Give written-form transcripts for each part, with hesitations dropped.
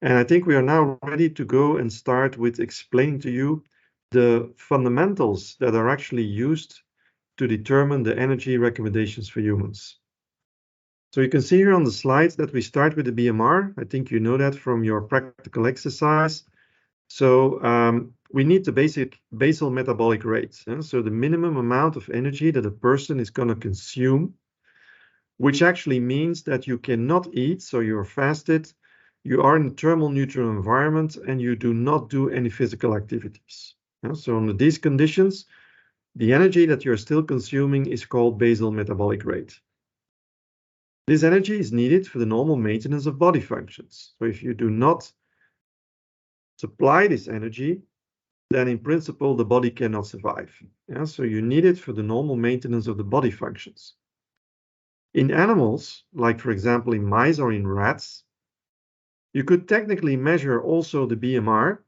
And I think we are now ready to go and start with explaining to you the fundamentals that are actually used to determine the energy recommendations for humans. So you can see here on the slides that we start with the BMR. I think you know that from your practical exercise. So we need the basic basal metabolic rate. So the minimum amount of energy that a person is going to consume, which actually means that you cannot eat, so you're fasted, you are in a thermal neutral environment, and you do not do any physical activities. So under these conditions, the energy that you're still consuming is called basal metabolic rate. This energy is needed for the normal maintenance of body functions. So if you do not supply this energy, then in principle the body cannot survive. So you need it for the normal maintenance of the body functions. In animals, like for example in mice or in rats, you could technically measure also the BMR,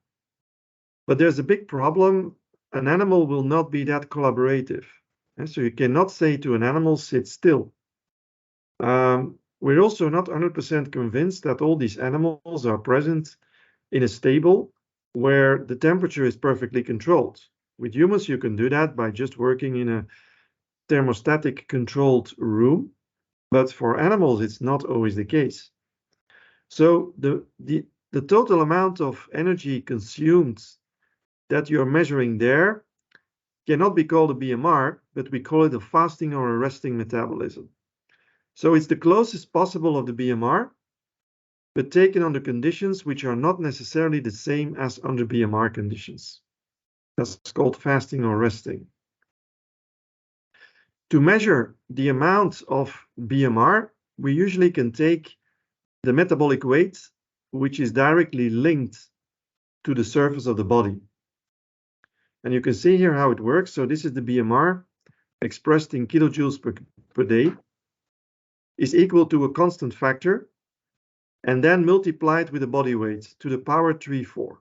but there's a big problem. An animal will not be that collaborative. So you cannot say to an animal, sit still. We're also not 100% convinced that all these animals are present in a stable where the temperature is perfectly controlled. With humans, you can do that by just working in a thermostatic controlled room, but for animals, it's not always the case. So the total amount of energy consumed that you're measuring there cannot be called a BMR, but we call it a fasting or a resting metabolism. So it's the closest possible of the BMR, but taken under conditions which are not necessarily the same as under BMR conditions. That's called fasting or resting. To measure the amount of BMR, we usually can take the metabolic weight, which is directly linked to the surface of the body. And you can see here how it works. So this is the BMR expressed in kilojoules per day is equal to a constant factor and then multiplied with the body weight to the power 3/4.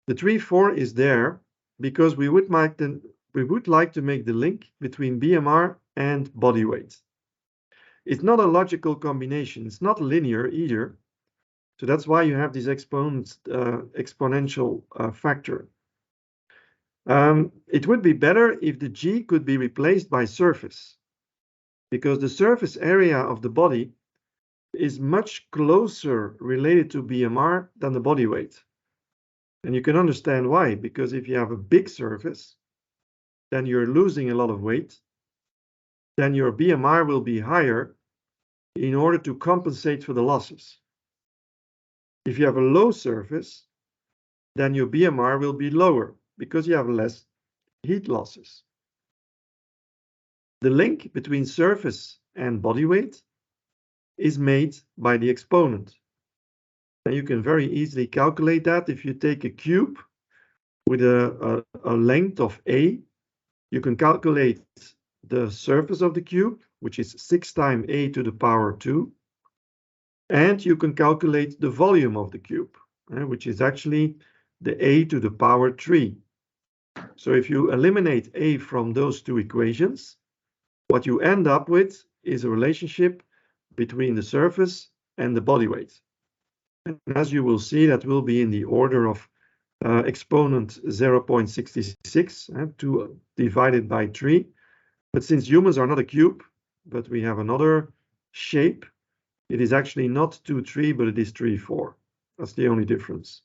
The 3/4 is there because we would like to make the link between BMR and body weight. It's not a logical combination. It's not linear either. So that's why you have this exponential factor. It would be better if the G could be replaced by surface, because the surface area of the body is much closer related to BMR than the body weight. And you can understand why, because if you have a big surface, then you're losing a lot of weight, then your BMR will be higher in order to compensate for the losses. If you have a low surface, then your BMR will be lower because you have less heat losses. The link between surface and body weight is made by the exponent. And you can very easily calculate that. If you take a cube with a length of a, you can calculate the surface of the cube, which is 6 times a to the power 2. And you can calculate the volume of the cube, which is actually the a to the power 3. So if you eliminate a from those two equations, what you end up with is a relationship between the surface and the body weight. And as you will see, that will be in the order of exponent 0.66, 2 divided by 3. But since humans are not a cube, but we have another shape, it is actually not 2, 3, but it is 3, 4. That's the only difference.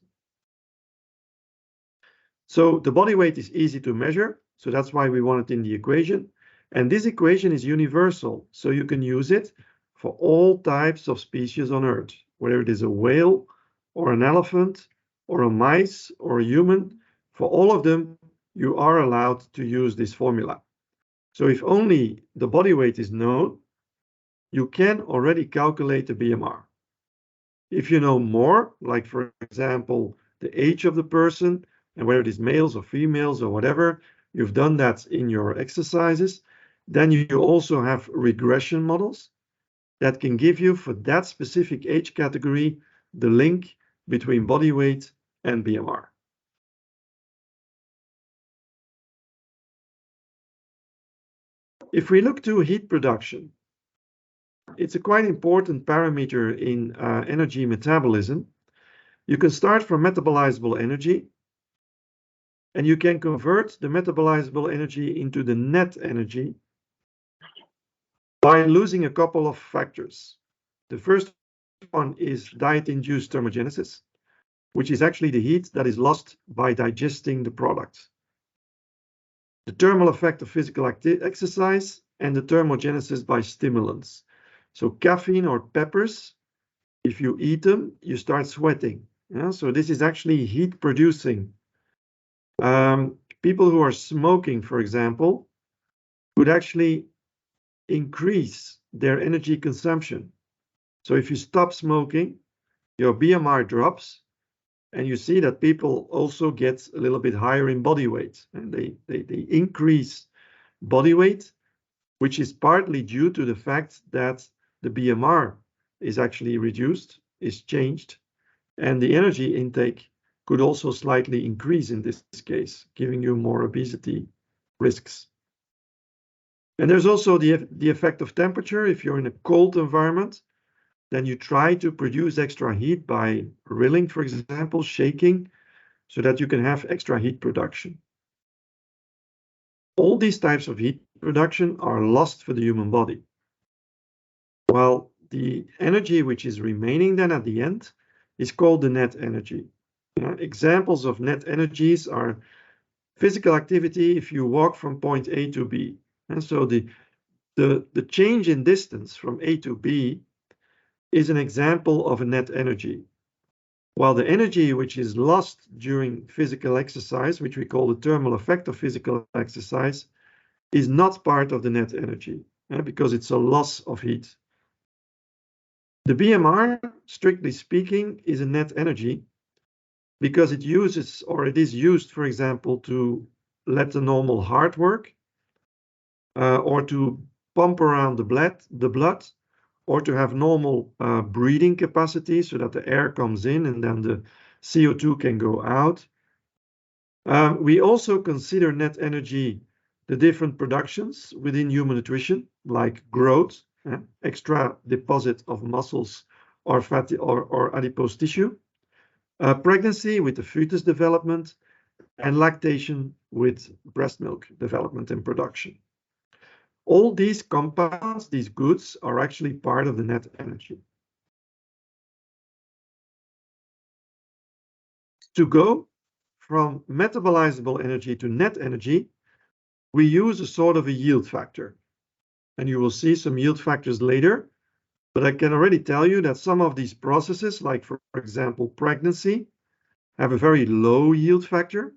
So the body weight is easy to measure, so that's why we want it in the equation. And this equation is universal, so you can use it for all types of species on Earth, whether it is a whale or an elephant or a mice or a human. For all of them, you are allowed to use this formula. So if only the body weight is known, you can already calculate the BMR. If you know more, like for example, the age of the person and whether it is males or females or whatever, you've done that in your exercises, then you also have regression models that can give you for that specific age category the link between body weight and BMR. If we look to heat production, it's a quite important parameter in energy metabolism. You can start from metabolizable energy, and you can convert the metabolizable energy into the net energy by losing a couple of factors. The first one is diet-induced thermogenesis, which is actually the heat that is lost by digesting the product. The thermal effect of physical exercise and the thermogenesis by stimulants. So caffeine or peppers, if you eat them, you start sweating. Yeah? So this is actually heat producing. People who are smoking, for example, would actually increase their energy consumption. So if you stop smoking, your BMR drops, and you see that people also get a little bit higher in body weight, and they increase body weight, which is partly due to the fact that the BMR is actually reduced, is changed, and the energy intake could also slightly increase in this case, giving you more obesity risks. And there's also the effect of temperature. If you're in a cold environment, then you try to produce extra heat by rilling, for example, shaking, so that you can have extra heat production. All these types of heat production are lost for the human body. While the energy which is remaining then at the end is called the net energy. Examples of net energies are physical activity if you walk from point A to B. And so the change in distance from A to B is an example of a net energy. While the energy which is lost during physical exercise, which we call the thermal effect of physical exercise, is not part of the net energy because it's a loss of heat. The BMR, strictly speaking, is a net energy because it uses, or it is used, for example, to let the normal heart work, or to pump around the blood, or to have normal breathing capacity so that the air comes in and then the CO2 can go out. We also consider net energy the different productions within human nutrition, like growth, extra deposit of muscles or fatty or adipose tissue, pregnancy with the fetus development, and lactation with breast milk development and production. All these compounds, these goods, are actually part of the net energy. To go from metabolizable energy to net energy, we use a sort of a yield factor. And you will see some yield factors later, but I can already tell you that some of these processes, like for example, pregnancy, have a very low yield factor,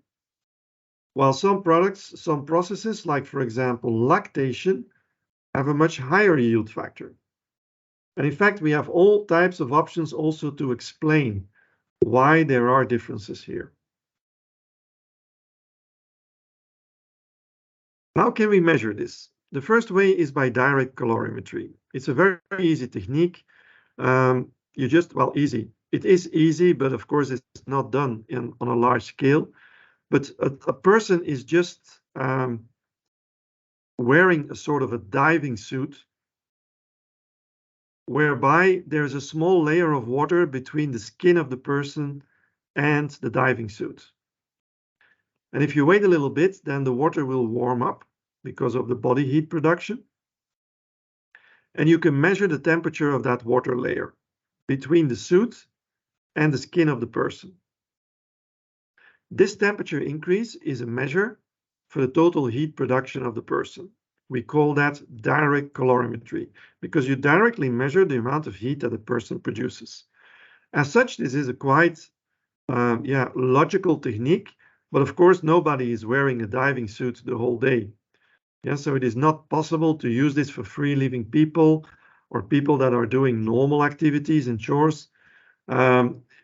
while some processes, like for example, lactation, have a much higher yield factor. And in fact, we have all types of options also to explain why there are differences here. How can we measure this? The first way is by direct calorimetry. It's a very easy technique. Easy. It is easy, but of course it's not done on a large scale. But a person is just wearing a sort of a diving suit, whereby there's a small layer of water between the skin of the person and the diving suit. And if you wait a little bit, then the water will warm up because of the body heat production. And you can measure the temperature of that water layer between the suit and the skin of the person. This temperature increase is a measure for the total heat production of the person. We call that direct calorimetry because you directly measure the amount of heat that a person produces. As such, this is a quite logical technique, but of course nobody is wearing a diving suit the whole day. Yeah, so it is not possible to use this for free living people or people that are doing normal activities and chores.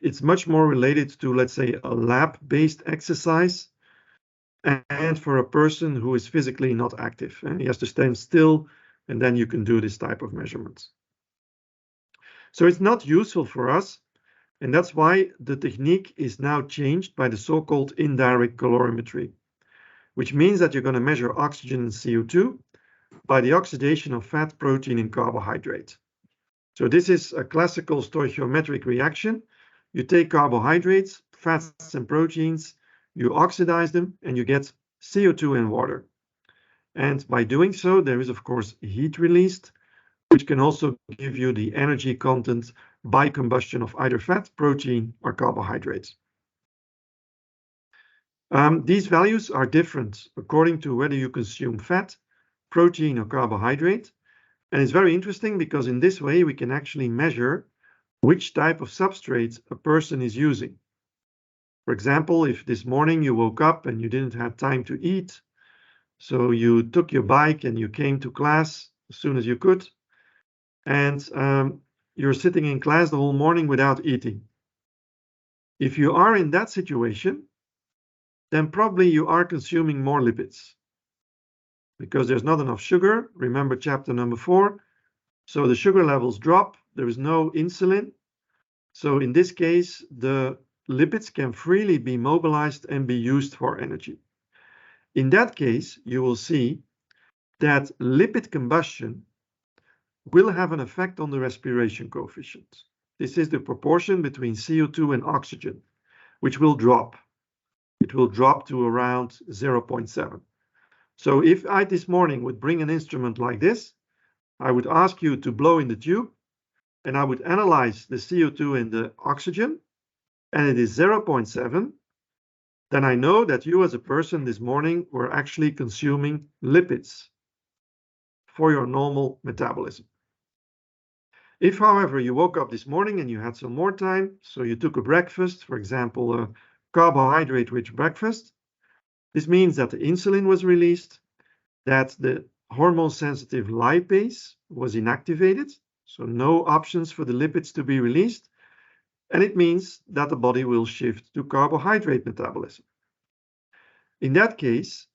It's much more related to, let's say, a lab-based exercise and for a person who is physically not active. And he has to stand still, and then you can do this type of measurements. So it's not useful for us, and that's why the technique is now changed by the so-called indirect calorimetry, which means that you're going to measure oxygen and CO2 by the oxidation of fat, protein, and carbohydrate. So this is a classical stoichiometric reaction. You take carbohydrates, fats, and proteins, you oxidize them, and you get CO2 and water. And by doing so, there is, of course, heat released, which can also give you the energy content by combustion of either fat, protein, or carbohydrates. These values are different according to whether you consume fat, protein, or carbohydrate. And it's very interesting because in this way, we can actually measure which type of substrate a person is using. For example, if this morning you woke up and you didn't have time to eat, so you took your bike and you came to class as soon as you could, and you're sitting in class the whole morning without eating. If you are in that situation, then probably you are consuming more lipids because there's not enough sugar. Remember chapter number 4. So the sugar levels drop, there is no insulin. So in this case, the lipids can freely be mobilized and be used for energy. In that case, you will see that lipid combustion will have an effect on the respiration coefficient. This is the proportion between CO2 and oxygen, which will drop. It will drop to around 0.7. So if I this morning would bring an instrument like this, I would ask you to blow in the tube, and I would analyze the CO2 and the oxygen, and it is 0.7, then I know that you as a person this morning were actually consuming lipids for your normal metabolism. If, however, you woke up this morning and you had some more time, so you took a breakfast, for example, a carbohydrate-rich breakfast, this means that the insulin was released, that the hormone-sensitive lipase was inactivated, so no options for the lipids to be released, and it means that the body will shift to carbohydrate metabolism. In that case,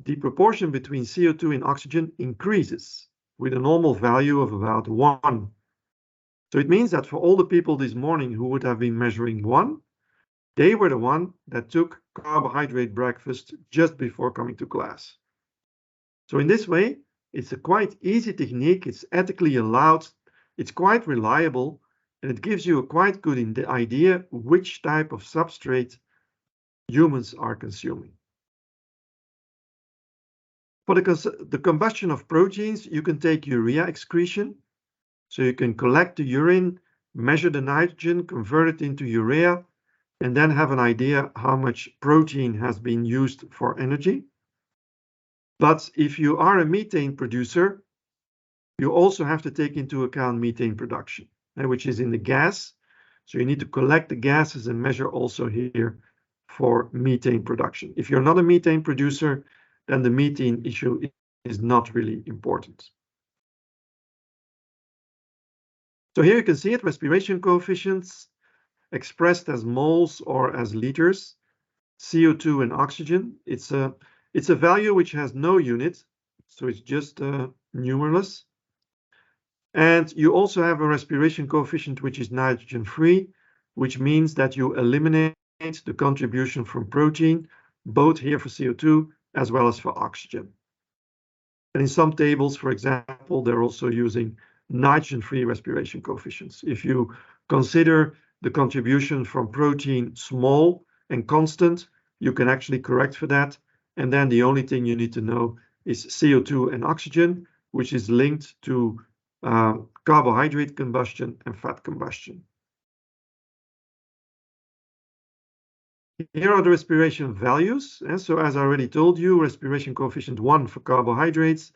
the proportion between CO2 and oxygen increases with a normal value of about 1. So it means that for all the people this morning who would have been measuring 1, they were the one that took carbohydrate breakfast just before coming to class. So in this way, it's a quite easy technique, it's ethically allowed, it's quite reliable, and it gives you a quite good idea which type of substrate humans are consuming. For the combustion of proteins, you can take urea excretion. So you can collect the urine, measure the nitrogen, convert it into urea, and then have an idea how much protein has been used for energy. But if you are a methane producer, you also have to take into account methane production, which is in the gas. So you need to collect the gases and measure also here for methane production. If you're not a methane producer, then the methane issue is not really important. So here you can see it, respiration coefficients expressed as moles or as liters, CO2 and oxygen. It's a value which has no unit, so it's just numerous. And you also have a respiration coefficient which is nitrogen-free, which means that you eliminate the contribution from protein, both here for CO2 as well as for oxygen. And in some tables, for example, they're also using nitrogen-free respiration coefficients. If you consider the contribution from protein small and constant, you can actually correct for that. And then the only thing you need to know is CO2 and oxygen, which is linked to carbohydrate combustion and fat combustion. Here are the respiration values. And so as I already told you, respiration coefficient 1 for carbohydrates,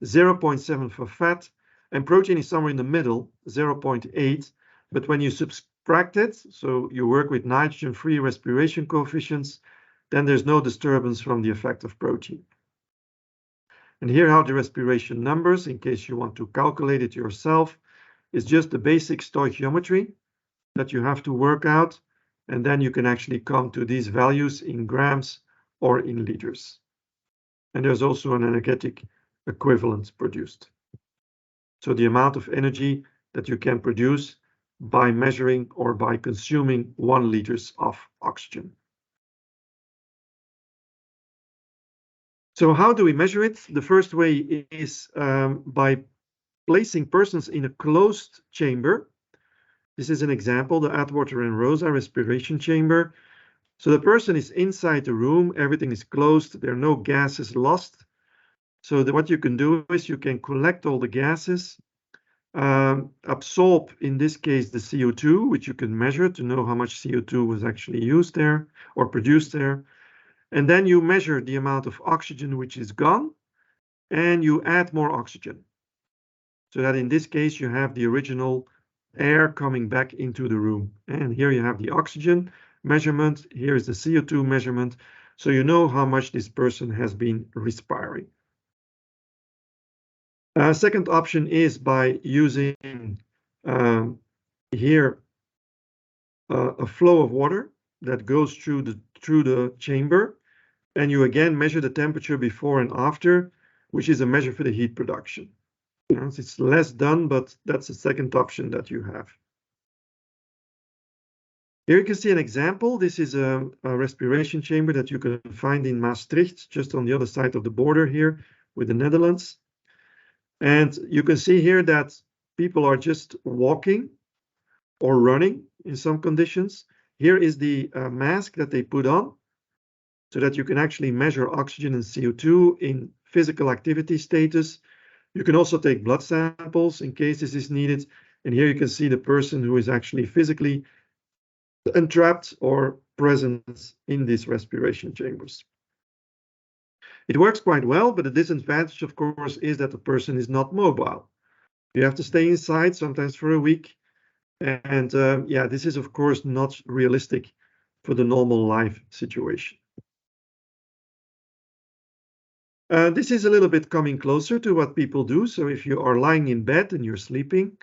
0.7 for fat, and protein is somewhere in the middle, 0.8. But when you subtract it, so you work with nitrogen-free respiration coefficients, then there's no disturbance from the effect of protein. And here are the respiration numbers, in case you want to calculate it yourself. It's just the basic stoichiometry that you have to work out, and then you can actually come to these values in grams or in liters. And there's also an energetic equivalent produced. So the amount of energy that you can produce by measuring or by consuming 1 liters of oxygen. So how do we measure it? The first way is by placing persons in a closed chamber. This is an example, the Atwater and Rosa respiration chamber. So the person is inside the room, everything is closed, there are no gases lost. So what you can do is you can collect all the gases, absorb, in this case, the CO2, which you can measure to know how much CO2 was actually used there or produced there. And then you measure the amount of oxygen which is gone, and you add more oxygen. So that in this case, you have the original air coming back into the room. And here you have the oxygen measurement. Here is the CO2 measurement. So you know how much this person has been respiring. Second option is by using here a flow of water that goes through the chamber. And you again measure the temperature before and after, which is a measure for the heat production. It's less done, but that's the second option that you have. Here you can see an example. This is a respiration chamber that you can find in Maastricht, just on the other side of the border here with the Netherlands. And you can see here that people are just walking or running in some conditions. Here is the mask that they put on so that you can actually measure oxygen and CO2 in physical activity status. You can also take blood samples in case this is needed. And here you can see the person who is actually physically entrapped or present in these respiration chambers. It works quite well, but the disadvantage, of course, is that the person is not mobile. You have to stay inside, sometimes for a week. And yeah, this is, of course, not realistic for the normal life situation. This is a little bit coming closer to what people do. So if you are lying in bed and you're sleeping,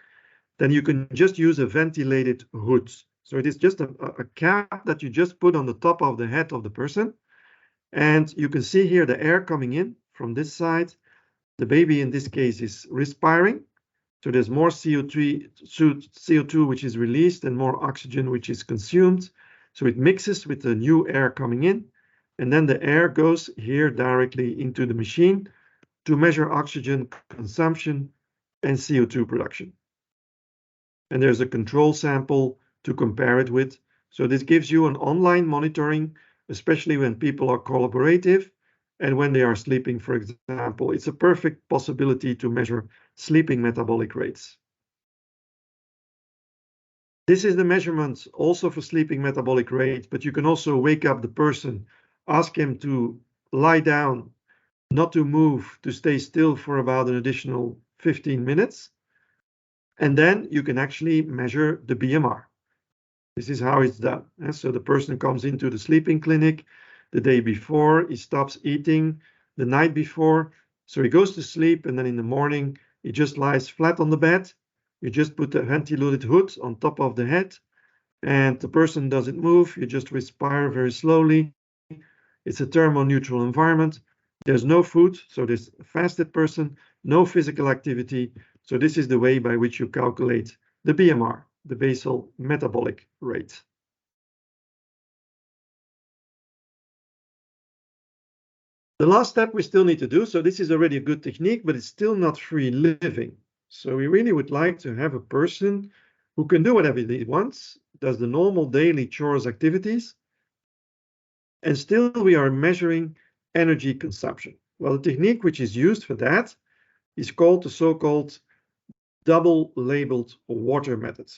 then you can just use a ventilated hood. So it is just a cap that you just put on the top of the head of the person. And you can see here the air coming in from this side. The baby in this case is respiring. So there's more CO2 which is released and more oxygen which is consumed. So it mixes with the new air coming in. And then the air goes here directly into the machine to measure oxygen consumption and CO2 production. And there's a control sample to compare it with. So this gives you an online monitoring, especially when people are collaborative and when they are sleeping, for example. It's a perfect possibility to measure sleeping metabolic rates. This is the measurement also for sleeping metabolic rate, but you can also wake up the person, ask him to lie down, not to move, to stay still for about an additional 15 minutes. And then you can actually measure the BMR. This is how it's done. So the person comes into the sleeping clinic the day before, he stops eating the night before. So he goes to sleep, and then in the morning, he just lies flat on the bed. You just put the ventilated hood on top of the head, and the person doesn't move. You just respire very slowly. It's a thermoneutral environment. There's no food, so there's a fasted person, no physical activity. So this is the way by which you calculate the BMR, the basal metabolic rate. The last step we still need to do, so this is already a good technique, but it's still not free living. So we really would like to have a person who can do whatever he wants, does the normal daily chores activities, and still we are measuring energy consumption. Well, the technique which is used for that is called the so-called double labeled water method.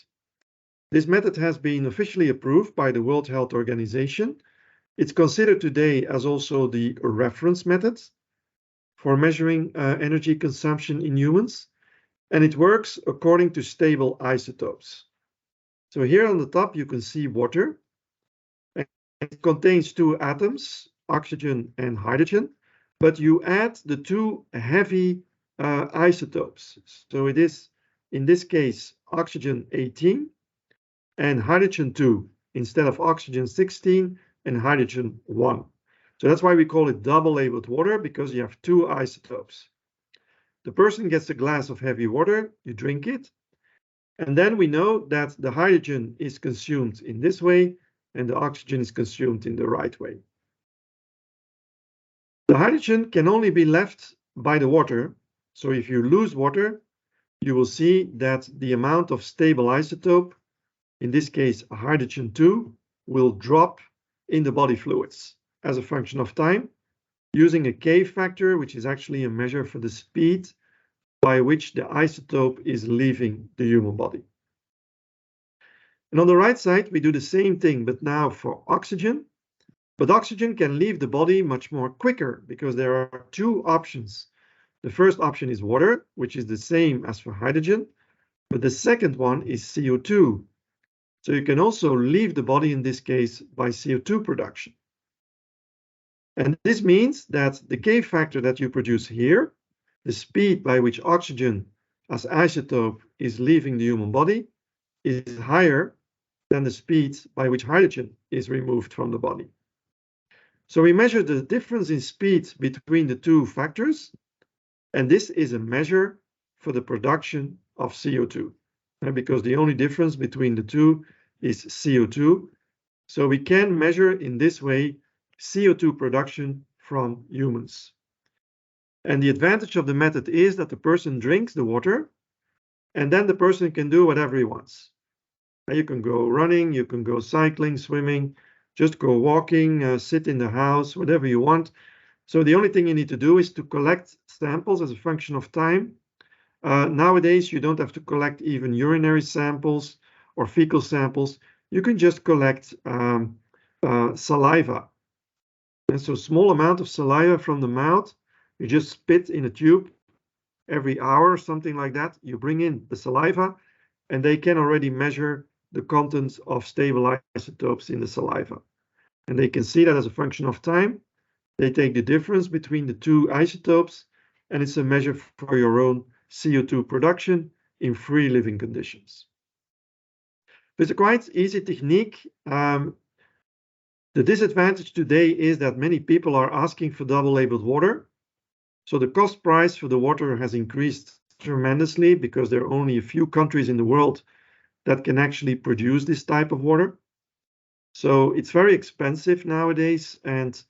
This method has been officially approved by the World Health Organization. It's considered today as also the reference method for measuring energy consumption in humans, and it works according to stable isotopes. So here on the top you can see water. It contains two atoms, oxygen and hydrogen, but you add the two heavy isotopes. So it is, in this case, oxygen 18 and hydrogen 2 instead of oxygen 16 and hydrogen 1. So that's why we call it double labeled water, because you have two isotopes. The person gets a glass of heavy water, you drink it, and then we know that the hydrogen is consumed in this way and the oxygen is consumed in the right way. The hydrogen can only be left by the water. So if you lose water, you will see that the amount of stable isotope, in this case hydrogen-2, will drop in the body fluids as a function of time, using a K factor, which is actually a measure for the speed by which the isotope is leaving the human body. And on the right side, we do the same thing, but now for oxygen. But oxygen can leave the body much more quicker because there are two options. The first option is water, which is the same as for hydrogen, but the second one is CO2. So you can also leave the body, in this case, by CO2 production. And this means that the K factor that you produce here, the speed by which oxygen as isotope is leaving the human body, is higher than the speed by which hydrogen is removed from the body. So we measure the difference in speed between the two factors, and this is a measure for the production of CO2, because the only difference between the two is CO2. So we can measure in this way CO2 production from humans. And the advantage of the method is that the person drinks the water, and then the person can do whatever he wants. You can go running, you can go cycling, swimming, just go walking, sit in the house, whatever you want. So the only thing you need to do is to collect samples as a function of time. Nowadays, you don't have to collect even urinary samples or fecal samples. You can just collect saliva. And so small amount of saliva from the mouth, you just spit in a tube every hour or something like that. You bring in the saliva, and they can already measure the contents of stable isotopes in the saliva. And they can see that as a function of time. They take the difference between the two isotopes, and it's a measure for your own CO2 production in free living conditions. It's a quite easy technique. The disadvantage today is that many people are asking for double labeled water. So the cost price for the water has increased tremendously because there are only a few countries in the world that can actually produce this type of water. So it's very expensive nowadays, and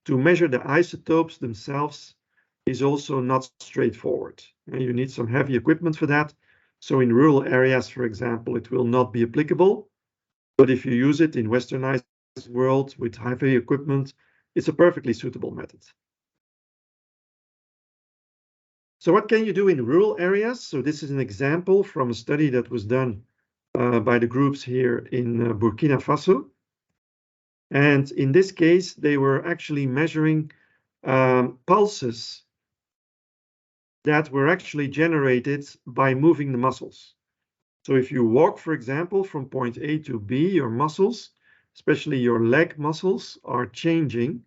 to measure the isotopes themselves is also not straightforward. You need some heavy equipment for that. So in rural areas, for example, it will not be applicable. But if you use it in westernized world with heavy equipment, it's a perfectly suitable method. So what can you do in rural areas? So this is an example from a study that was done by the groups here in Burkina Faso. And in this case, they were actually measuring pulses that were actually generated by moving the muscles. So if you walk, for example, from point A to B, your muscles, especially your leg muscles, are changing,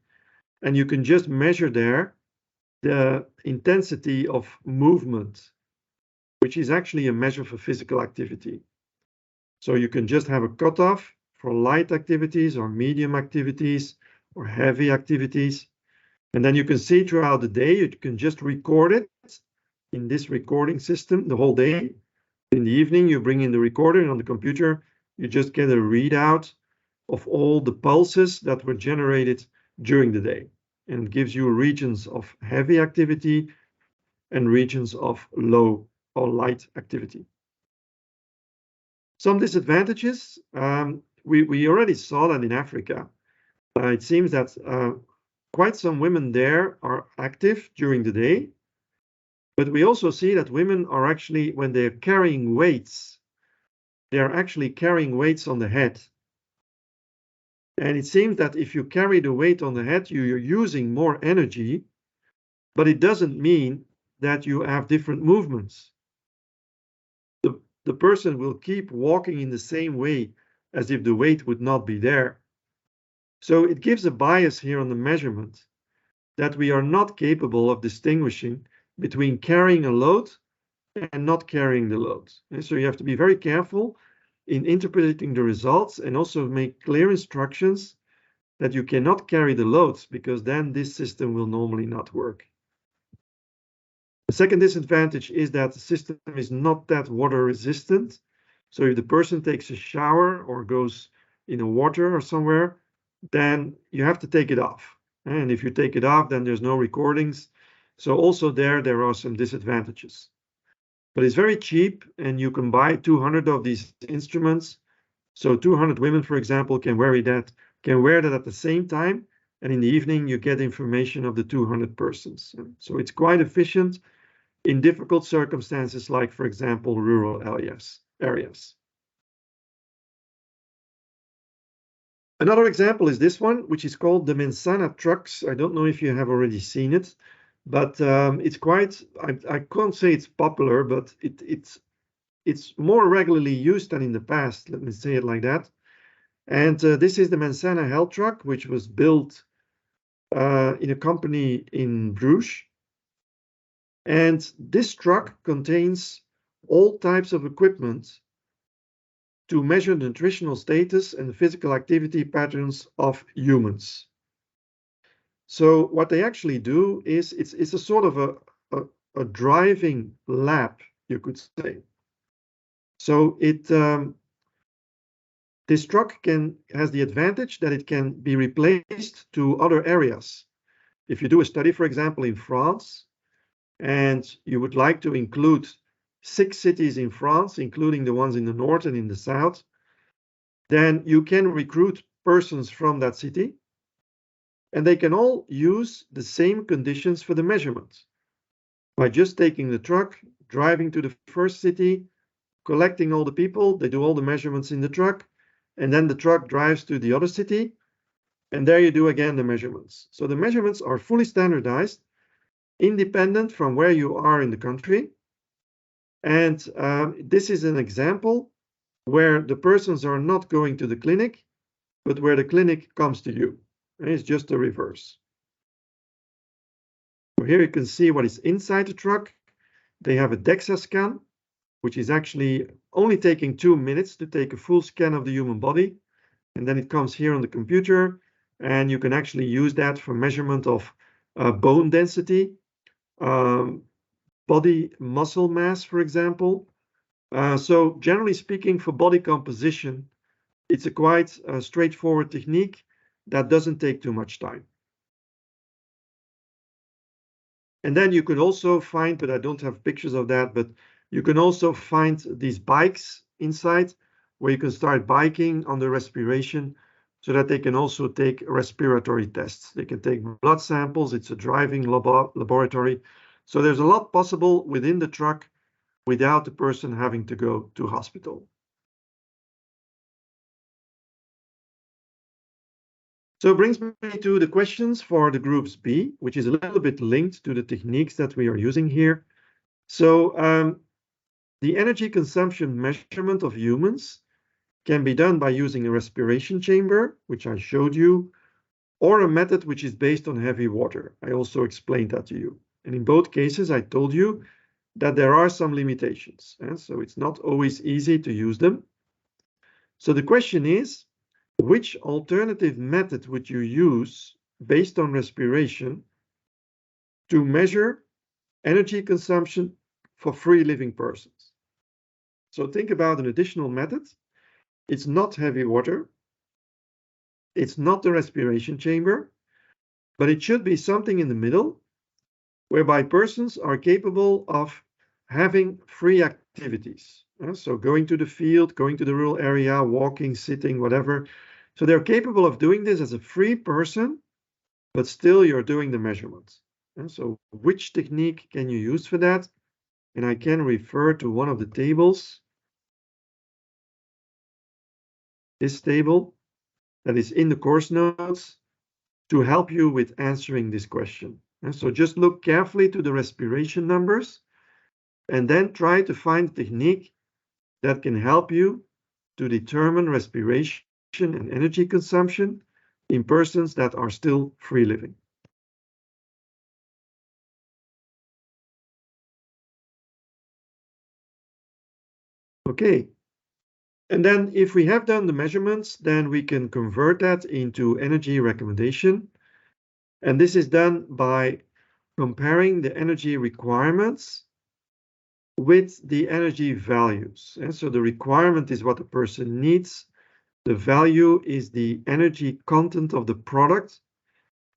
and you can just measure there the intensity of movement, which is actually a measure for physical activity. So you can just have a cutoff for light activities or medium activities or heavy activities. And then you can see throughout the day, you can just record it in this recording system the whole day. In the evening, you bring in the recorder, and on the computer, you just get a readout of all the pulses that were generated during the day. And it gives you regions of heavy activity and regions of low or light activity. Some disadvantages, we already saw that in Africa. It seems that quite some women there are active during the day, but we also see that women are actually, when they're carrying weights, they're actually carrying weights on the head. And it seems that if you carry the weight on the head, you're using more energy, but it doesn't mean that you have different movements. The person will keep walking in the same way as if the weight would not be there. So it gives a bias here on the measurement that we are not capable of distinguishing between carrying a load and not carrying the load. And so you have to be very careful in interpreting the results and also make clear instructions that you cannot carry the loads, because then this system will normally not work. The second disadvantage is that the system is not that water resistant. So if the person takes a shower or goes in the water or somewhere, then you have to take it off. And if you take it off, then there's no recordings. So also there are some disadvantages. But it's very cheap, and you can buy 200 of these instruments. So 200 women, for example, can wear that at the same time, and in the evening you get information of the 200 persons. So it's quite efficient in difficult circumstances, like, for example, rural areas. Another example is this one, which is called the Mensana trucks. I don't know if you have already seen it, but it's quite, I can't say it's popular, but it's more regularly used than in the past. Let me say it like that. And this is the Mensana Health Truck, which was built in a company in Bruges. And this truck contains all types of equipment to measure the nutritional status and physical activity patterns of humans. So what they actually do is it's a sort of a driving lab, you could say. So this truck has the advantage that it can be replaced to other areas. If you do a study, for example, in France, and you would like to include 6 cities in France, including the ones in the north and in the south, then you can recruit persons from that city, and they can all use the same conditions for the measurement. By just taking the truck, driving to the first city, collecting all the people, they do all the measurements in the truck, and then the truck drives to the other city, and there you do again the measurements. So the measurements are fully standardized, independent from where you are in the country. And this is an example where the persons are not going to the clinic, but where the clinic comes to you. And it's just the reverse. So here you can see what is inside the truck. They have a DEXA scan, which is actually only taking 2 minutes to take a full scan of the human body. And then it comes here on the computer, and you can actually use that for measurement of bone density, body muscle mass, for example. So generally speaking, for body composition, it's a quite straightforward technique that doesn't take too much time. And then you could also find, but I don't have pictures of that, but you can also find these bikes inside where you can start biking on the respiration so that they can also take respiratory tests. They can take blood samples. It's a driving laboratory. So there's a lot possible within the truck without the person having to go to hospital. So it brings me to the questions for the groups B, which is a little bit linked to the techniques that we are using here. So the energy consumption measurement of humans can be done by using a respiration chamber, which I showed you, or a method which is based on heavy water. I also explained that to you. And in both cases, I told you that there are some limitations. So it's not always easy to use them. So the question is, which alternative method would you use based on respiration to measure energy consumption for free living persons? So think about an additional method. It's not heavy water. It's not the respiration chamber, but it should be something in the middle whereby persons are capable of having free activities. So going to the field, going to the rural area, walking, sitting, whatever. So they're capable of doing this as a free person, but still you're doing the measurements. And so which technique can you use for that? And I can refer to one of the tables, this table that is in the course notes, to help you with answering this question. And so just look carefully to the respiration numbers and then try to find a technique that can help you to determine respiration and energy consumption in persons that are still free living. Okay. And then if we have done the measurements, then we can convert that into energy recommendation. And this is done by comparing the energy requirements with the energy values. And so the requirement is what the person needs. The value is the energy content of the product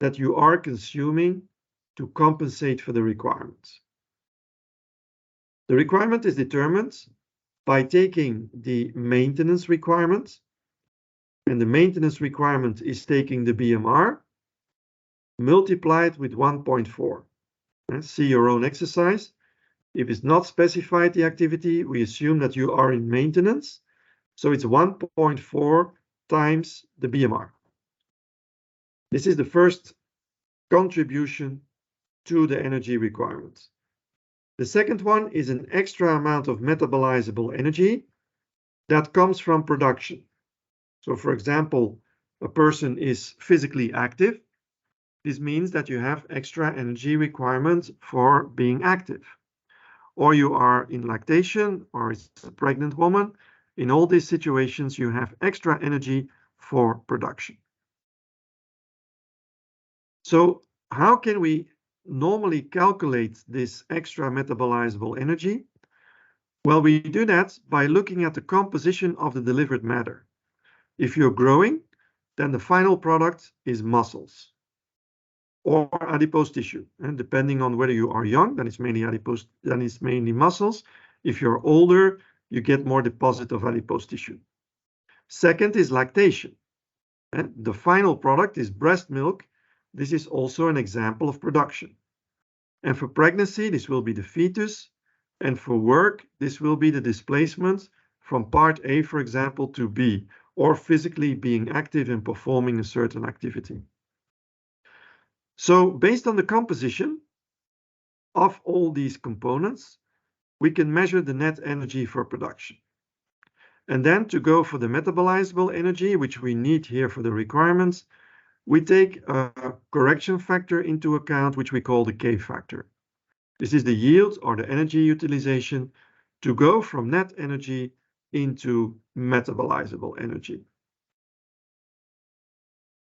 that you are consuming to compensate for the requirements. The requirement is determined by taking the maintenance requirement, and the maintenance requirement is taking the BMR, multiplied with 1.4. See your own exercise. If it's not specified the activity, we assume that you are in maintenance. So it's 1.4 times the BMR. This is the first contribution to the energy requirement. The second one is an extra amount of metabolizable energy that comes from production. So for example, a person is physically active. This means that you have extra energy requirements for being active. Or you are in lactation, or it's a pregnant woman. In all these situations, you have extra energy for production. So how can we normally calculate this extra metabolizable energy? Well, we do that by looking at the composition of the delivered matter. If you're growing, then the final product is muscles or adipose tissue. And depending on whether you are young, then it's mainly adipose, then it's mainly muscles. If you're older, you get more deposit of adipose tissue. Second is lactation. And the final product is breast milk. This is also an example of production. And for pregnancy, this will be the fetus. And for work, this will be the displacement from part A, for example, to B, or physically being active and performing a certain activity. So based on the composition of all these components, we can measure the net energy for production. And then to go for the metabolizable energy, which we need here for the requirements, we take a correction factor into account, which we call the K factor. This is the yield or the energy utilization to go from net energy into metabolizable energy.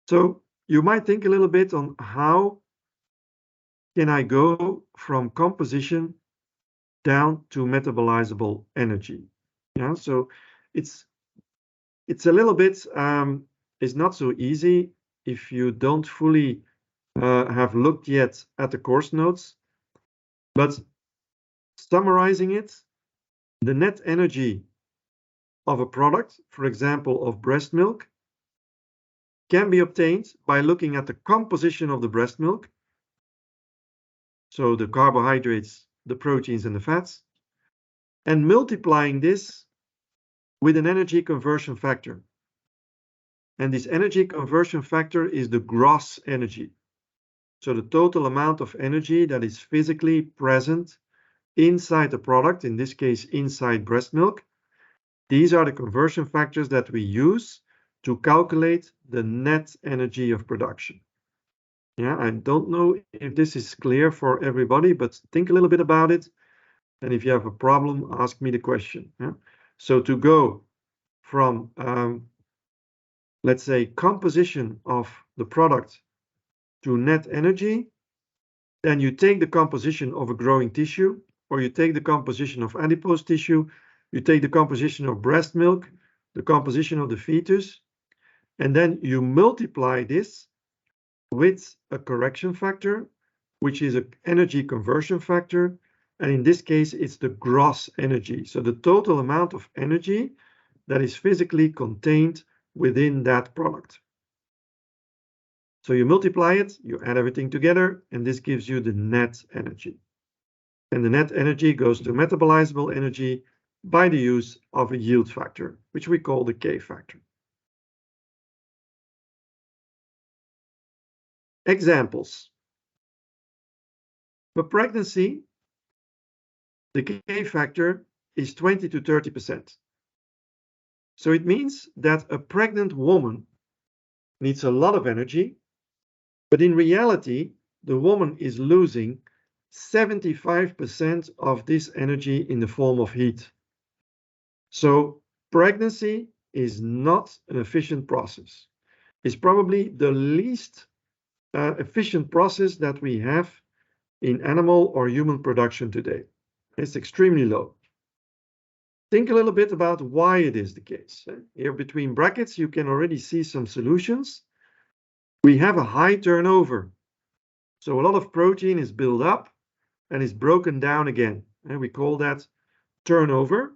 So you might think a little bit on how can I go from composition down to metabolizable energy. Yeah, so it's a little bit, it's not so easy if you don't fully have looked yet at the course notes. But summarizing it, the net energy of a product, for example, of breast milk, can be obtained by looking at the composition of the breast milk. So the carbohydrates, the proteins, and the fats, and multiplying this with an energy conversion factor. And this energy conversion factor is the gross energy. So the total amount of energy that is physically present inside the product, in this case, inside breast milk. These are the conversion factors that we use to calculate the net energy of production. Yeah, I don't know if this is clear for everybody, but think a little bit about it. And if you have a problem, ask me the question. Yeah? So to go from, let's say, composition of the product to net energy, then you take the composition of a growing tissue, or you take the composition of adipose tissue, you take the composition of breast milk, the composition of the fetus, and then you multiply this with a correction factor, which is an energy conversion factor. And in this case, it's the gross energy. So the total amount of energy that is physically contained within that product. So you multiply it, you add everything together, and this gives you the net energy. And the net energy goes to metabolizable energy by the use of a yield factor, which we call the K factor. Examples. For pregnancy, the K factor is 20 to 30%. So it means that a pregnant woman needs a lot of energy, but in reality, the woman is losing 75% of this energy in the form of heat. So pregnancy is not an efficient process. It's probably the least efficient process that we have in animal or human production today. It's extremely low. Think a little bit about why it is the case. Here between brackets, you can already see some solutions. We have a high turnover. So a lot of protein is built up and is broken down again. And we call that turnover,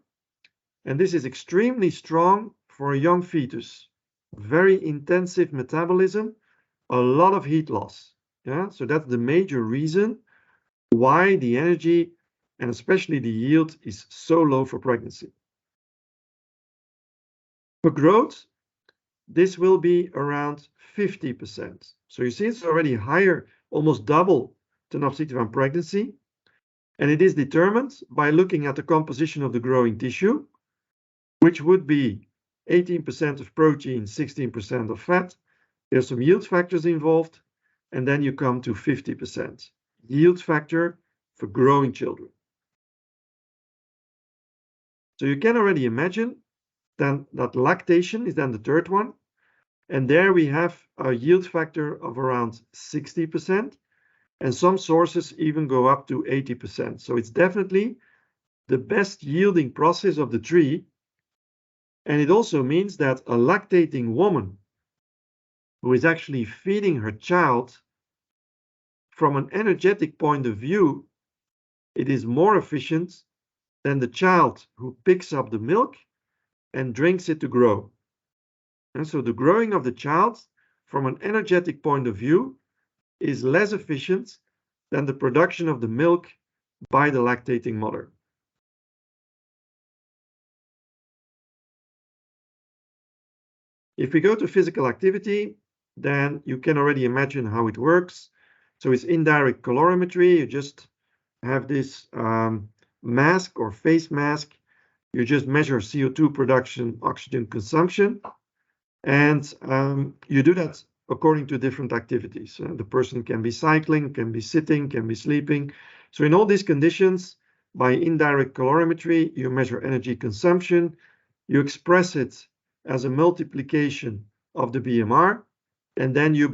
and this is extremely strong for a young fetus. Very intensive metabolism, a lot of heat loss. Yeah, so that's the major reason why the energy and especially the yield is so low for pregnancy. For growth, this will be around 50%. So you see it's already higher, almost double tenofovir pregnancy, and it is determined by looking at the composition of the growing tissue, which would be 18% of protein, 16% of fat. There's some yield factors involved, and then you come to 50% yield factor for growing children. So you can already imagine then that lactation is then the third one, and there we have a yield factor of around 60%, and some sources even go up to 80%. So it's definitely the best yielding process of the three, and it also means that a lactating woman who is actually feeding her child, from an energetic point of view, it is more efficient than the child who picks up the milk and drinks it to grow. And so the growing of the child, from an energetic point of view, is less efficient than the production of the milk by the lactating mother. If we go to physical activity, then you can already imagine how it works. So it's indirect calorimetry. You just have this mask or face mask. You just measure CO2 production, oxygen consumption, and you do that according to different activities. The person can be cycling, can be sitting, can be sleeping. So in all these conditions, by indirect calorimetry, you measure energy consumption, you express it as a multiplication of the BMR, and then you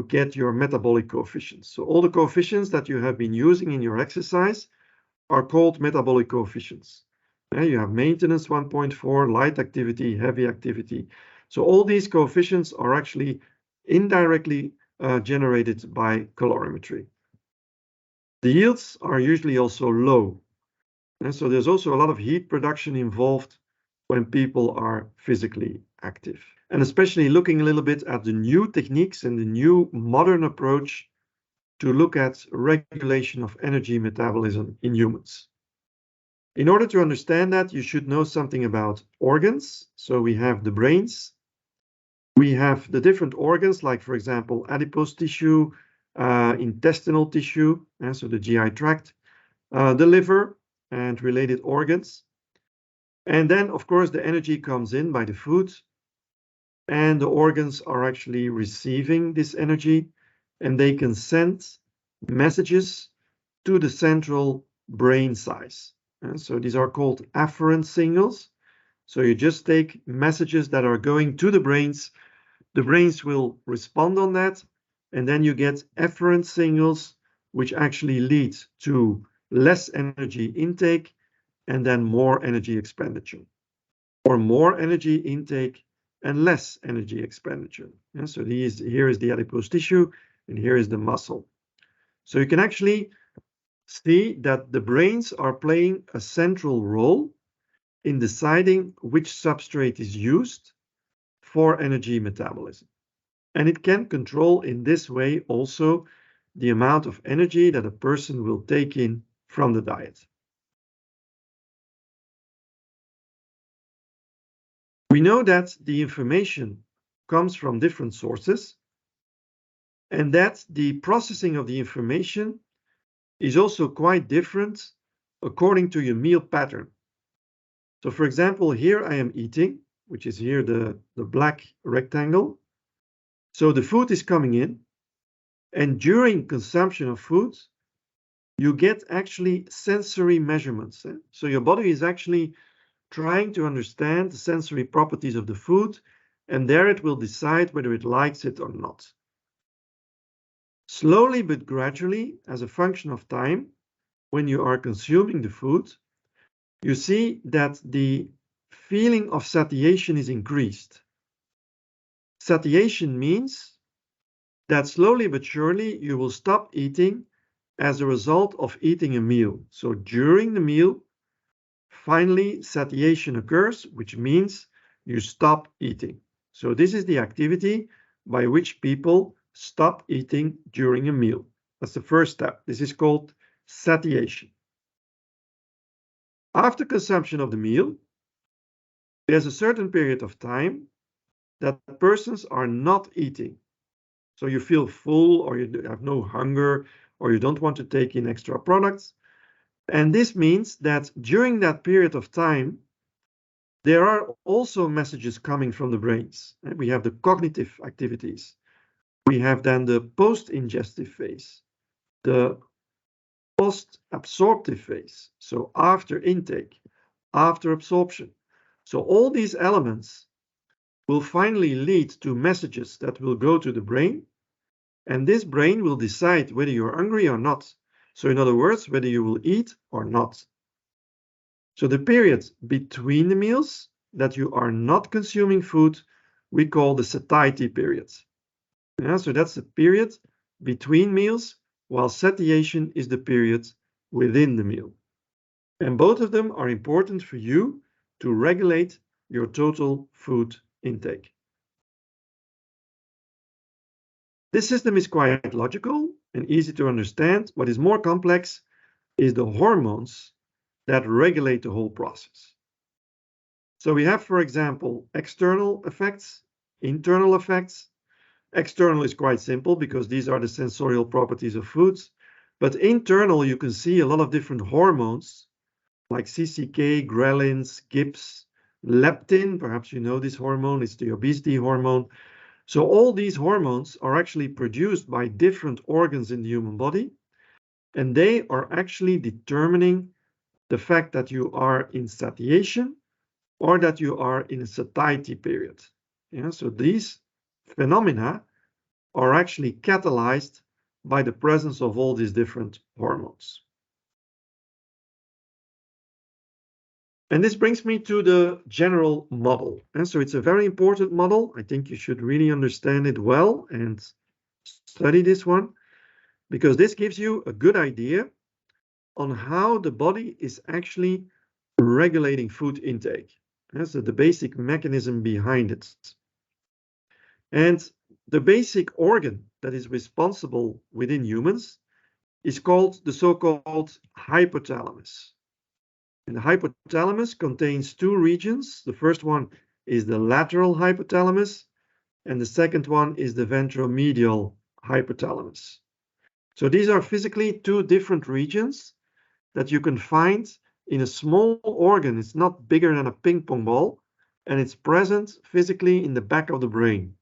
get your metabolic coefficients. So all the coefficients that you have been using in your exercise are called metabolic coefficients. You have maintenance 1.4, light activity, heavy activity. So all these coefficients are actually indirectly generated by calorimetry. The yields are usually also low. And so there's also a lot of heat production involved when people are physically active. And especially looking a little bit at the new techniques and the new modern approach to look at regulation of energy metabolism in humans. In order to understand that, you should know something about organs. So we have the brains. We have the different organs, like, for example, adipose tissue, intestinal tissue, so the GI tract, the liver and related organs. And then, of course, the energy comes in by the food, and the organs are actually receiving this energy, and they can send messages to the central brain size. And so these are called afferent signals. So you just take messages that are going to the brains will respond on that, and then you get efferent signals, which actually lead to less energy intake and then more energy expenditure, or more energy intake and less energy expenditure. And so here is the adipose tissue, and here is the muscle. So you can actually see that the brains are playing a central role in deciding which substrate is used for energy metabolism. And it can control in this way also the amount of energy that a person will take in from the diet. We know that the information comes from different sources, and that the processing of the information is also quite different according to your meal pattern. So for example, here I am eating, which is here the black rectangle. So the food is coming in, and during consumption of food, you get actually sensory measurements. So your body is actually trying to understand the sensory properties of the food, and there it will decide whether it likes it or not. Slowly but gradually, as a function of time, when you are consuming the food, you see that the feeling of satiation is increased. Satiation means that slowly but surely you will stop eating as a result of eating a meal. So during the meal, Finally, satiation occurs, which means you stop eating. So this is the activity by which people stop eating during a meal. That's the first step. This is called satiation. After consumption of the meal, there's a certain period of time that persons are not eating. So you feel full, or you have no hunger, or you don't want to take in extra products. And this means that during that period of time, there are also messages coming from the brains. We have the cognitive activities. We have then the post-ingestive phase, the post-absorptive phase, so after intake, after absorption. So all these elements will finally lead to messages that will go to the brain, and this brain will decide whether you're hungry or not. So in other words, whether you will eat or not. So the period between the meals that you are not consuming food, we call the satiety period. Yeah, so that's the period between meals, while satiation is the period within the meal. And both of them are important for you to regulate your total food intake. This system is quite logical and easy to understand. What is more complex is the hormones that regulate the whole process. So we have, for example, external effects, internal effects. External is quite simple because these are the sensorial properties of foods. But internal, you can see a lot of different hormones like CCK, ghrelins, GIPs, leptin. Perhaps you know this hormone, it's the obesity hormone. So all these hormones are actually produced by different organs in the human body, and they are actually determining the fact that you are in satiation or that you are in a satiety period. Yeah, so these phenomena are actually catalyzed by the presence of all these different hormones. And this brings me to the general model. And so it's a very important model. I think you should really understand it well and study this one, because this gives you a good idea on how the body is actually regulating food intake. So the basic mechanism behind it. And the basic organ that is responsible within humans is called the so-called hypothalamus. And the hypothalamus contains two regions. The first one is the lateral hypothalamus, and the second one is the ventromedial hypothalamus. So these are physically two different regions that you can find in a small organ. It's not bigger than a ping pong ball, and it's present physically in the back of the brain.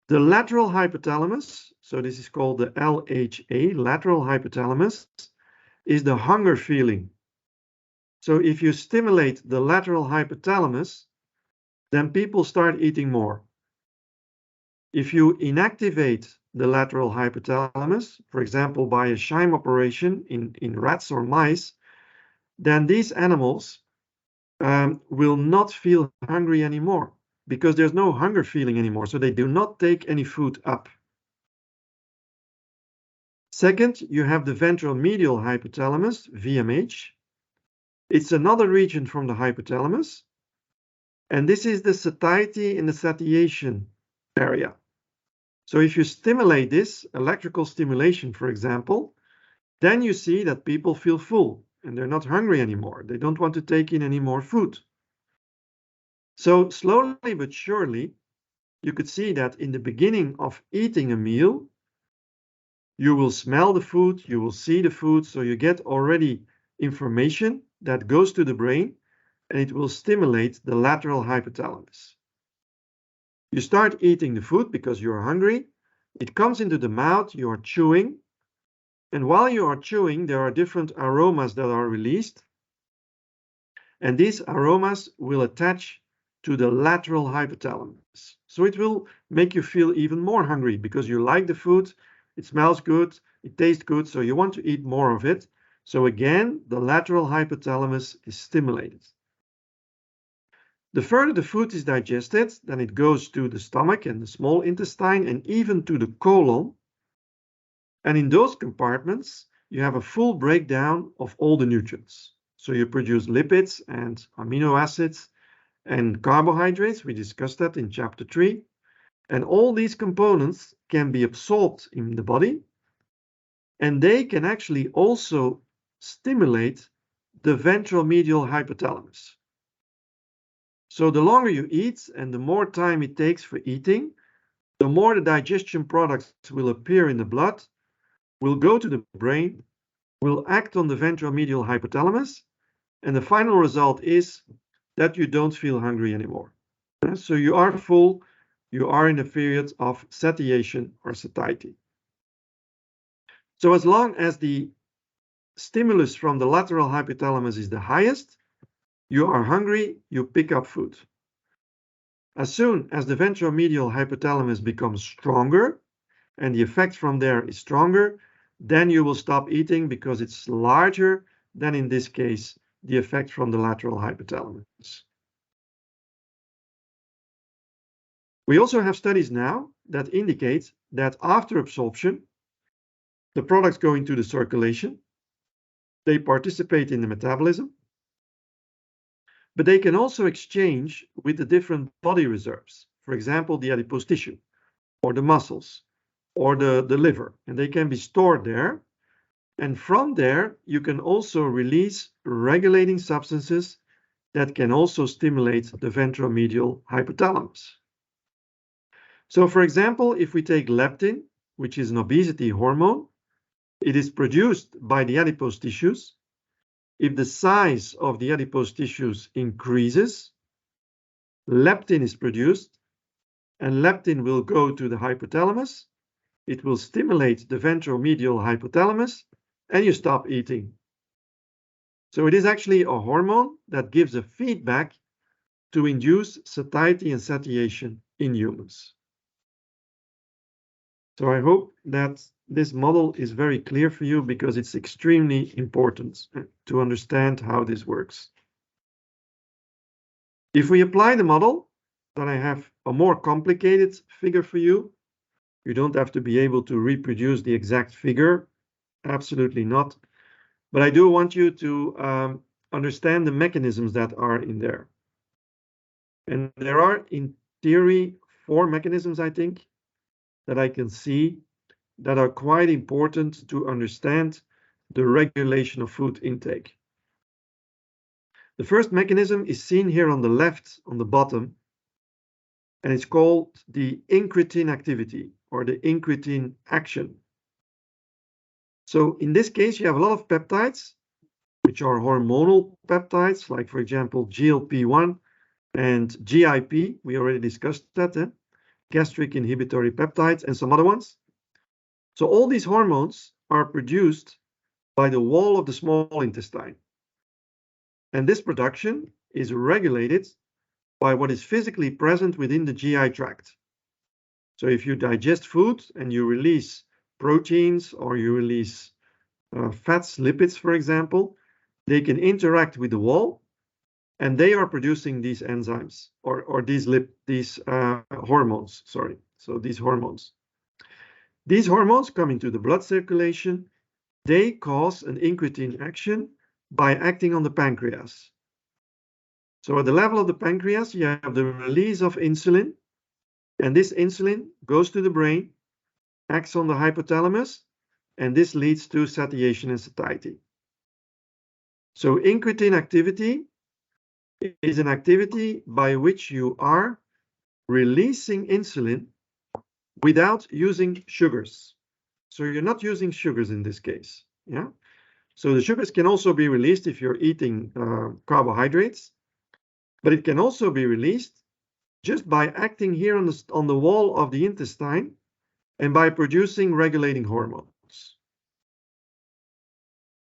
The lateral hypothalamus, so this is called the LHA, lateral hypothalamus, is the hunger feeling. So if you stimulate the lateral hypothalamus, then people start eating more. If you inactivate the lateral hypothalamus, for example, by a Ch.5 operation in rats or mice, then these animals will not feel hungry anymore because there's no hunger feeling anymore. So they do not take any food up. Second, you have the ventromedial hypothalamus, VMH. It's another region from the hypothalamus. And this is the satiety and the satiation area. So if you stimulate this, electrical stimulation, for example, then you see that people feel full and they're not hungry anymore. They don't want to take in any more food. So slowly but surely, you could see that in the beginning of eating a meal, you will smell the food, you will see the food, so you get already information that goes to the brain and it will stimulate the lateral hypothalamus. You start eating the food because you're hungry. It comes into the mouth, you are chewing. And while you are chewing, there are different aromas that are released. And these aromas will attach to the lateral hypothalamus. So it will make you feel even more hungry because you like the food, it smells good, it tastes good, so you want to eat more of it. So again, the lateral hypothalamus is stimulated. The further the food is digested, then it goes to the stomach and the small intestine and even to the colon. And in those compartments, you have a full breakdown of all the nutrients. So you produce lipids and amino acids and carbohydrates. We discussed that in chapter 3. And all these components can be absorbed in the body, and they can actually also stimulate the ventral medial hypothalamus. So the longer you eat and the more time it takes for eating, the more the digestion products will appear in the blood, will go to the brain, will act on the ventral medial hypothalamus, and the final result is that you don't feel hungry anymore. So you are full, you are in a period of satiation or satiety. So as long as the stimulus from the lateral hypothalamus is the highest, you are hungry, you pick up food. As soon as the ventromedial hypothalamus becomes stronger and the effect from there is stronger, then you will stop eating because it's larger than, in this case, the effect from the lateral hypothalamus. We also have studies now that indicate that after absorption, the products go into the circulation, they participate in the metabolism, but they can also exchange with the different body reserves. For example, the adipose tissue, or the muscles, or the liver, and they can be stored there. And from there, you can also release regulating substances that can also stimulate the ventromedial hypothalamus. So, for example, if we take leptin, which is an obesity hormone, it is produced by the adipose tissues. If the size of the adipose tissues increases, leptin is produced, and leptin will go to the hypothalamus. It will stimulate the ventromedial hypothalamus, and you stop eating. So it is actually a hormone that gives a feedback to induce satiety and satiation in humans. So I hope that this model is very clear for you because it's extremely important to understand how this works. If we apply the model, then I have a more complicated figure for you. You don't have to be able to reproduce the exact figure, absolutely not. But I do want you to understand the mechanisms that are in there. And there are, in theory, 4 mechanisms, I think, that I can see that are quite important to understand the regulation of food intake. The first mechanism is seen here on the left, on the bottom, and it's called the incretin activity or the incretin action. So in this case, you have a lot of peptides, which are hormonal peptides, like, for example, GLP-1 and Ch.5. We already discussed that, gastric inhibitory peptides and some other ones. So all these hormones are produced by the wall of the small intestine. And this production is regulated by what is physically present within the GI tract. So if you digest food and you release proteins or you release fats, lipids, for example, they can interact with the wall and they are producing these enzymes or these hormones, sorry. So these hormones. These hormones come into the blood circulation. They cause an incretin action by acting on the pancreas. So at the level of the pancreas, you have the release of insulin, and this insulin goes to the brain, acts on the hypothalamus, and this leads to satiation and satiety. So incretin activity is an activity by which you are releasing insulin without using sugars. So you're not using sugars in this case. Yeah. So the sugars can also be released if you're eating carbohydrates, but it can also be released just by acting here on the wall of the intestine and by producing regulating hormones.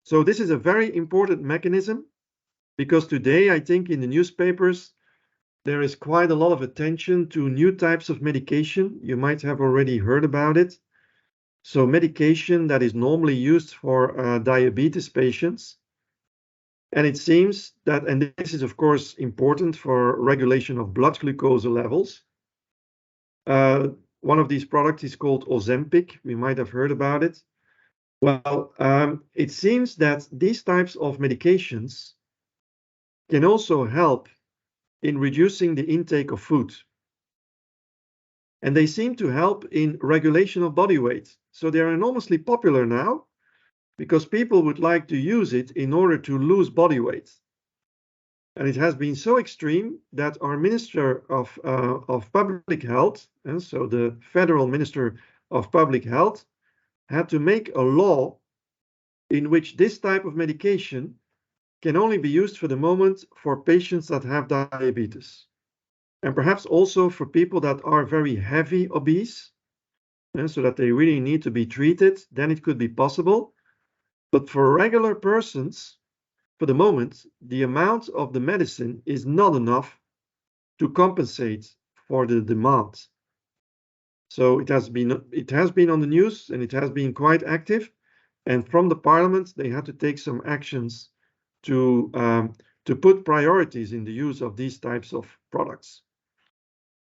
So this is a very important mechanism because today, I think in the newspapers, there is quite a lot of attention to new types of medication. You might have already heard about it. So medication that is normally used for diabetes patients. And it seems that, and this is of course important for regulation of blood glucose levels. One of these products is called Ozempic. We might have heard about it. Well, it seems that these types of medications can also help in reducing the intake of food. And they seem to help in regulation of body weight. So they are enormously popular now because people would like to use it in order to lose body weight. And it has been so extreme that our Minister of Public Health, and so the Federal Minister of Public Health, had to make a law in which this type of medication can only be used for the moment for patients that have diabetes. And perhaps also for people that are very heavy obese, so that they really need to be treated, then it could be possible. But for regular persons, for the moment, the amount of the medicine is not enough to compensate for the demand. So it has been on the news and it has been quite active. And from the parliament, they had to take some actions to put priorities in the use of these types of products.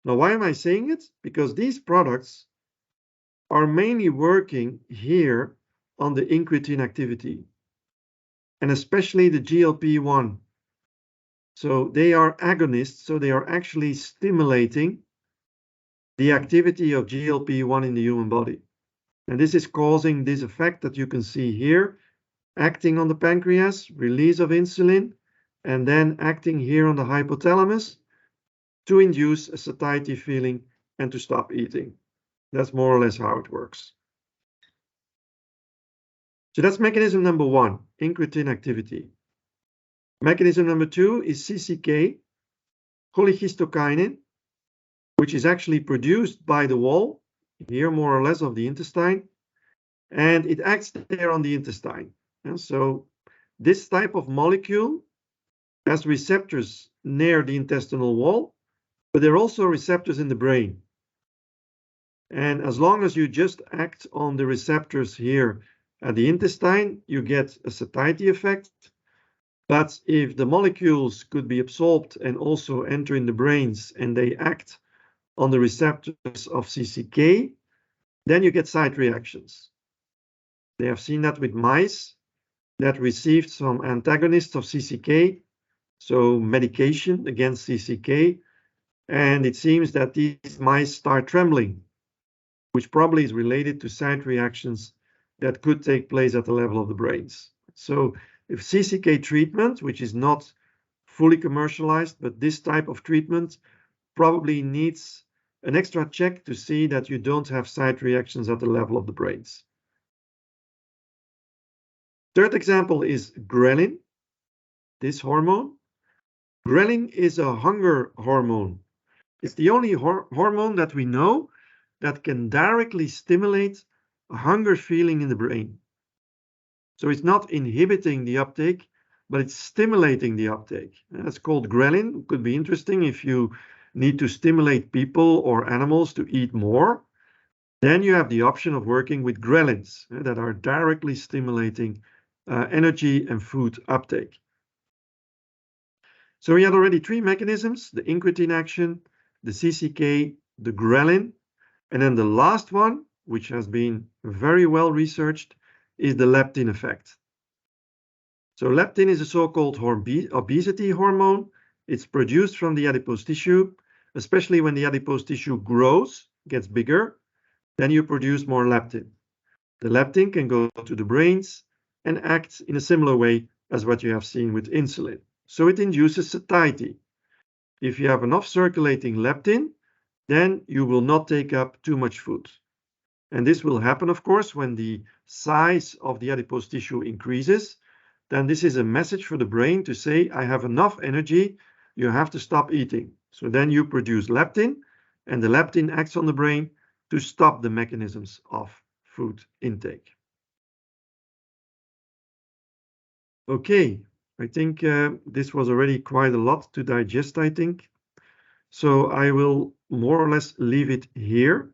Now, why am I saying it? Because these products are mainly working here on the incretin activity, and especially the GLP-1. So they are agonists, so they are actually stimulating the activity of GLP-1 in the human body. And this is causing this effect that you can see here, acting on the pancreas, release of insulin, and then acting here on the hypothalamus to induce a satiety feeling and to stop eating. That's more or less how it works. So that's mechanism number one, incretin activity. Mechanism number two is CCK, cholecystokinin, which is actually produced by the wall, here more or less of the intestine, and it acts there on the intestine. And so this type of molecule has receptors near the intestinal wall, but there are also receptors in the brain. And as long as you just act on the receptors here at the intestine, you get a satiety effect. But if the molecules could be absorbed and also enter in the brains and they act on the receptors of CCK, then you get side reactions. They have seen that with mice that received some antagonists of CCK, so medication against CCK, and it seems that these mice start trembling, which probably is related to side reactions that could take place at the level of the brains. So if CCK treatment, which is not fully commercialized, but this type of treatment probably needs an extra check to see that you don't have side reactions at the level of the brains. Third example is ghrelin, this hormone. Ghrelin is a hunger hormone. It's the only hormone that we know that can directly stimulate a hunger feeling in the brain. So it's not inhibiting the uptake, but it's stimulating the uptake. That's called ghrelin. It could be interesting if you need to stimulate people or animals to eat more. Then you have the option of working with ghrelins that are directly stimulating energy and food uptake. So we had already three mechanisms, the incretin action, the CCK, the ghrelin, and then the last one, which has been very well researched, is the leptin effect. So leptin is a so-called obesity hormone. It's produced from the adipose tissue, especially when the adipose tissue grows, gets bigger, then you produce more leptin. The leptin can go to the brains and act in a similar way as what you have seen with insulin. So it induces satiety. If you have enough circulating leptin, then you will not take up too much food. And this will happen, of course, when the size of the adipose tissue increases. Then this is a message for the brain to say, I have enough energy, you have to stop eating. So then you produce leptin, and the leptin acts on the brain to stop the mechanisms of food intake. Okay, I think this was already quite a lot to digest, I think. So I will more or less leave it here.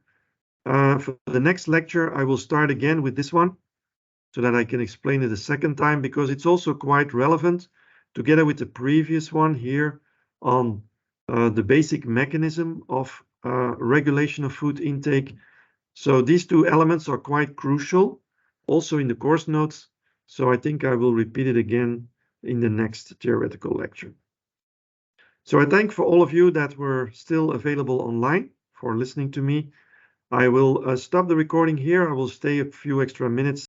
For the next lecture, I will start again with this one so that I can explain it a second time, because it's also quite relevant together with the previous one here on the basic mechanism of regulation of food intake. So these two elements are quite crucial also in the course notes. So I think I will repeat it again in the next theoretical lecture. So I thank for all of you that were still available online for listening to me. I will stop the recording here. I will stay a few extra minutes